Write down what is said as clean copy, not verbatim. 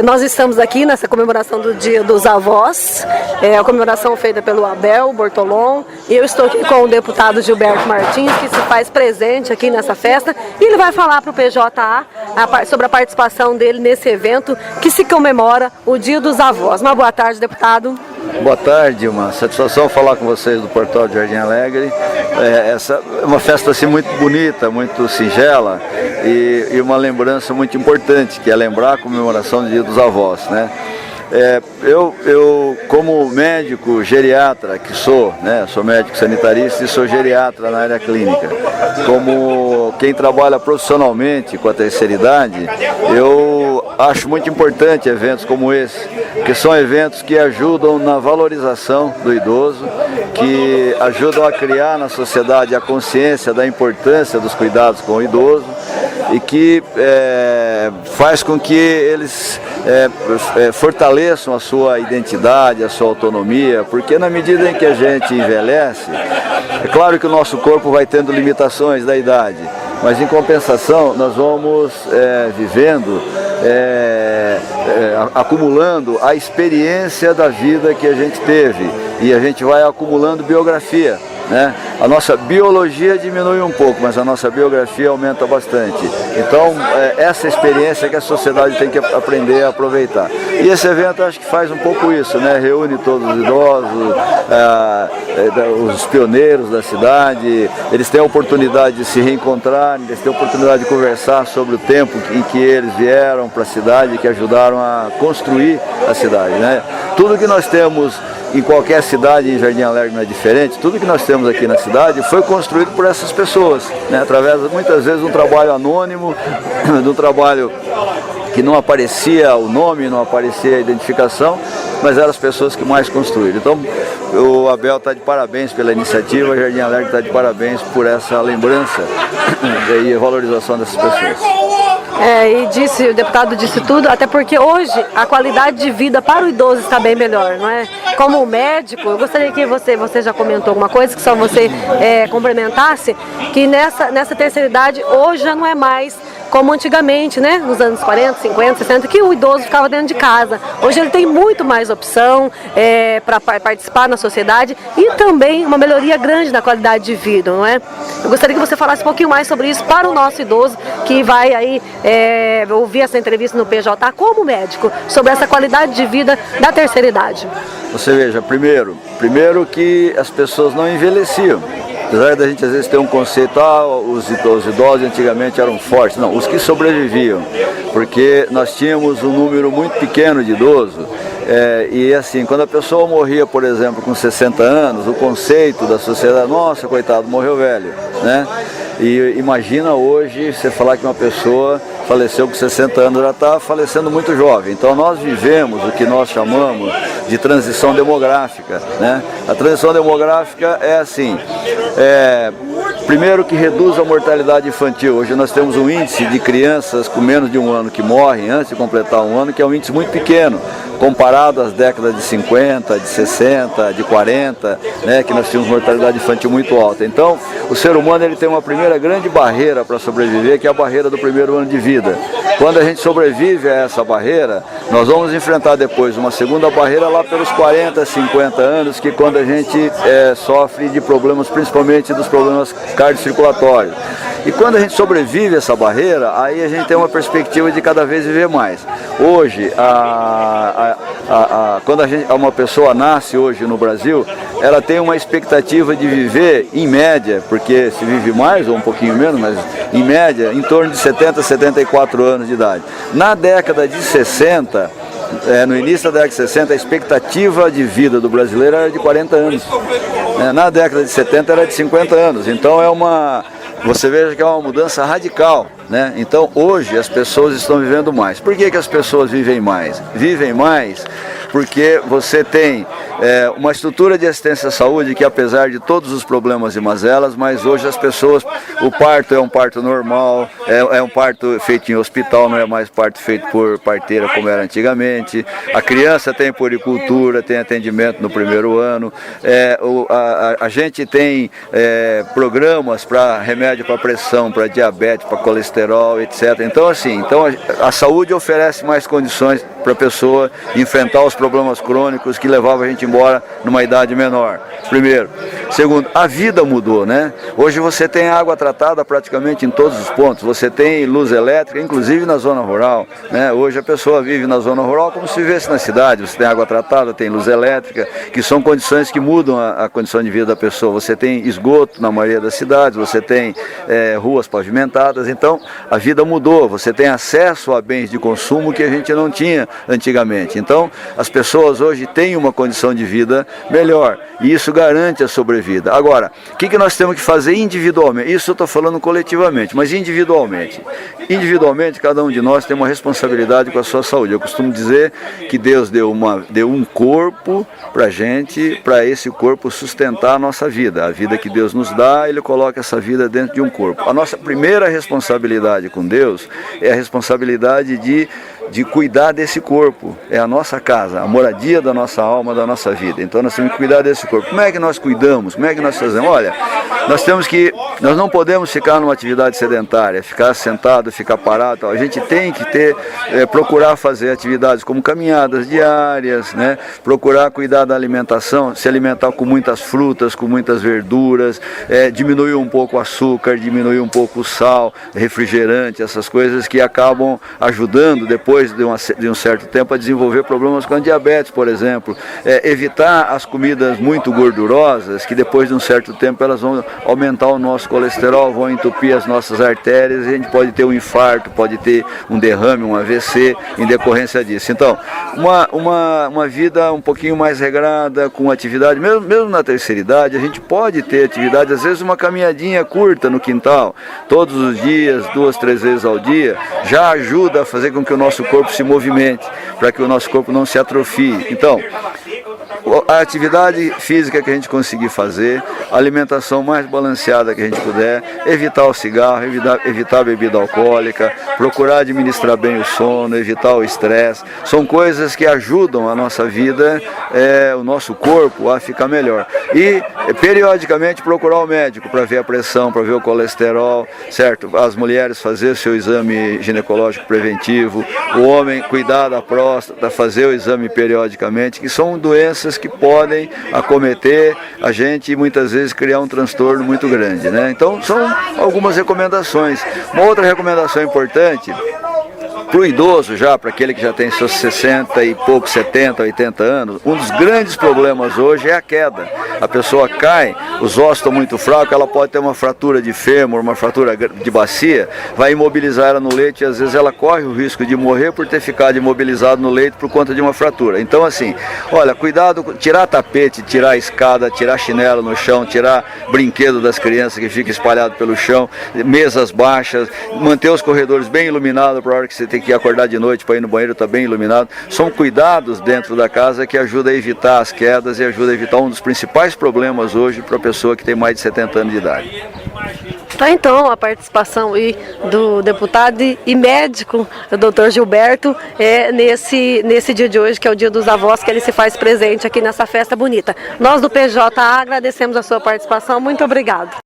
Nós estamos aqui nessa comemoração do Dia dos Avós, a comemoração feita pelo Abel Bortolom, e eu estou aqui com o deputado Gilberto Martins, que se faz presente aqui nessa festa, e ele vai falar para o PJA sobre a participação dele nesse evento que se comemora o Dia dos Avós. Uma boa tarde, deputado. Boa tarde, uma satisfação falar com vocês do Portal de Jardim Alegre. Essa é uma festa assim muito bonita, muito singela e uma lembrança muito importante, que é lembrar a comemoração do Dia dos Avós, né? Eu como médico geriatra que sou, né, sou médico sanitarista e sou geriatra na área clínica, como quem trabalha profissionalmente com a terceira idade, eu acho muito importante eventos como esse, que são eventos que ajudam na valorização do idoso, que ajudam a criar na sociedade a consciência da importância dos cuidados com o idoso e que faz com que eles fortaleçam a sua identidade, a sua autonomia, porque na medida em que a gente envelhece, é claro que o nosso corpo vai tendo limitações da idade, mas em compensação nós vamos vivendo, acumulando a experiência da vida que a gente teve e a gente vai acumulando biografia, né? A nossa biologia diminui um pouco, mas a nossa biografia aumenta bastante. Então, essa experiência que a sociedade tem que aprender a aproveitar. E esse evento acho que faz um pouco isso, né? Reúne todos os idosos, os pioneiros da cidade, eles têm a oportunidade de se reencontrar, eles têm a oportunidade de conversar sobre o tempo em que eles vieram para a cidade, que ajudaram a construir a cidade, né? Tudo que nós temos em qualquer cidade, em Jardim Alegre não é diferente, tudo que nós temos aqui na cidade foi construído por essas pessoas, né? Através, muitas vezes, de um trabalho anônimo, de um trabalho que não aparecia o nome, não aparecia a identificação, mas eram as pessoas que mais construíram. Então, o Abel está de parabéns pela iniciativa, o Jardim Alegre está de parabéns por essa lembrança e a valorização dessas pessoas. O deputado disse tudo, até porque hoje a qualidade de vida para o idoso está bem melhor, não é? Como médico, eu gostaria que você já comentou alguma coisa, que só você complementasse, que nessa terceira idade hoje já não é mais como antigamente, né? Nos anos 40, 50, 60, que o idoso ficava dentro de casa. Hoje ele tem muito mais opção para participar na sociedade e também uma melhoria grande na qualidade de vida, não é? Eu gostaria que você falasse um pouquinho mais sobre isso para o nosso idoso que vai aí ouvir essa entrevista no PJA como médico, sobre essa qualidade de vida da terceira idade. Você veja, primeiro que as pessoas não envelheciam. Apesar da gente às vezes ter um conceito, os idosos antigamente eram fortes. Não, os que sobreviviam, porque nós tínhamos um número muito pequeno de idosos. E assim, quando a pessoa morria, por exemplo, com 60 anos, o conceito da sociedade, nossa, coitado, morreu velho, né? E imagina hoje você falar que uma pessoa faleceu com 60 anos, já está falecendo muito jovem. Então nós vivemos o que nós chamamos de transição demográfica, né? A transição demográfica é assim, primeiro que reduz a mortalidade infantil. Hoje nós temos um índice de crianças com menos de um ano que morrem antes de completar um ano, que é um índice muito pequeno, comparado às décadas de 50, de 60, de 40, né, que nós tínhamos mortalidade infantil muito alta. Então, o ser humano ele tem uma primeira grande barreira para sobreviver, que é a barreira do primeiro ano de vida. Quando a gente sobrevive a essa barreira, nós vamos enfrentar depois uma segunda barreira lá pelos 40, 50 anos, que quando a gente sofre de problemas, principalmente dos problemas cardiocirculatórios. E quando a gente sobrevive a essa barreira, aí a gente tem uma perspectiva de cada vez viver mais. Hoje, quando uma pessoa nasce hoje no Brasil, ela tem uma expectativa de viver, em média, porque se vive mais ou um pouquinho menos, mas em média, em torno de 70, 74 anos de idade. Na década de 60, no início da década de 60, a expectativa de vida do brasileiro era de 40 anos. Na década de 70 era de 50 anos. Então você veja que é uma mudança radical, né? Então hoje as pessoas estão vivendo mais. Por que as pessoas vivem mais? Vivem mais porque você tem uma estrutura de assistência à saúde que, apesar de todos os problemas e mazelas, mas hoje as pessoas, o parto é um parto normal, é um parto feito em hospital, não é mais parto feito por parteira como era antigamente, a criança tem puericultura, tem atendimento no primeiro ano, a gente tem programas para remédio para pressão, para diabetes, para colesterol, etc. Então, assim, a saúde oferece mais condições para a pessoa enfrentar os problemas crônicos que levavam a gente embora numa idade menor. Primeiro. Segundo, a vida mudou, né? Hoje você tem água tratada praticamente em todos os pontos, você tem luz elétrica, inclusive na zona rural, né? Hoje a pessoa vive na zona rural como se vivesse na cidade, você tem água tratada, tem luz elétrica, que são condições que mudam a condição de vida da pessoa. Você tem esgoto na maioria das cidades, você tem ruas pavimentadas, então a vida mudou, você tem acesso a bens de consumo que a gente não tinha antigamente. Então as pessoas hoje têm uma condição de vida melhor e isso garante a sobrevida. Agora, o que nós temos que fazer individualmente? Isso eu estou falando coletivamente, mas individualmente. Individualmente, cada um de nós tem uma responsabilidade com a sua saúde. Eu costumo dizer que Deus deu um corpo para a gente, para esse corpo sustentar a nossa vida. A vida que Deus nos dá, Ele coloca essa vida dentro de um corpo. A nossa primeira responsabilidade com Deus é a responsabilidade de cuidar desse corpo. É a nossa casa, a moradia da nossa alma, da nossa vida. Então nós temos que cuidar desse corpo. Como é que nós cuidamos? Como é que nós fazemos? Olha, nós não podemos ficar numa atividade sedentária, ficar sentado, ficar parado. A gente tem que procurar fazer atividades como caminhadas diárias, né? Procurar cuidar da alimentação, se alimentar com muitas frutas, com muitas verduras, diminuir um pouco o açúcar, diminuir um pouco o sal, refrigerante, essas coisas que acabam ajudando depois de um certo tempo a desenvolver problemas com a diabetes, por exemplo. Evitar as comidas muito gordurosas, que depois de um certo tempo elas vão aumentar o nosso colesterol, vão entupir as nossas artérias e a gente pode ter um infarto, pode ter um derrame, um AVC em decorrência disso. Então, uma vida um pouquinho mais regrada, com atividade, mesmo na terceira idade, a gente pode ter atividade, às vezes uma caminhadinha curta no quintal, todos os dias, 2, 3 vezes ao dia, já ajuda a fazer com que o nosso corpo se movimente, para que o nosso corpo não se atrofie. Então, a atividade física que a gente conseguir fazer, a alimentação mais balanceada que a gente puder, evitar o cigarro, evitar a bebida alcoólica, procurar administrar bem o sono, evitar o estresse, são coisas que ajudam a nossa vida, o nosso corpo a ficar melhor. E periodicamente procurar o médico para ver a pressão, para ver o colesterol, certo? As mulheres fazer seu exame ginecológico preventivo, o homem cuidar da próstata, fazer o exame periodicamente, que são doenças que podem acometer a gente e muitas vezes criar um transtorno muito grande, né? Então são algumas recomendações. Uma outra recomendação importante para o idoso já, para aquele que já tem seus 60 e pouco, 70, 80 anos, um dos grandes problemas hoje é a queda. A pessoa cai, os ossos estão muito fracos, ela pode ter uma fratura de fêmur, uma fratura de bacia, vai imobilizar ela no leito e às vezes ela corre o risco de morrer por ter ficado imobilizado no leito por conta de uma fratura. Então assim, olha, cuidado, tirar tapete, tirar escada, tirar chinelo no chão, tirar brinquedo das crianças que fica espalhado pelo chão, mesas baixas, manter os corredores bem iluminados para a hora que você tem que acordar de noite para ir no banheiro, está bem iluminado. São cuidados dentro da casa que ajudam a evitar as quedas e ajudam a evitar um dos principais problemas hoje para a pessoa que tem mais de 70 anos de idade. Tá, então, a participação aí do deputado e médico, o doutor Gilberto, nesse dia de hoje, que é o Dia dos Avós, que ele se faz presente aqui nessa festa bonita. Nós do PJA agradecemos a sua participação, muito obrigado.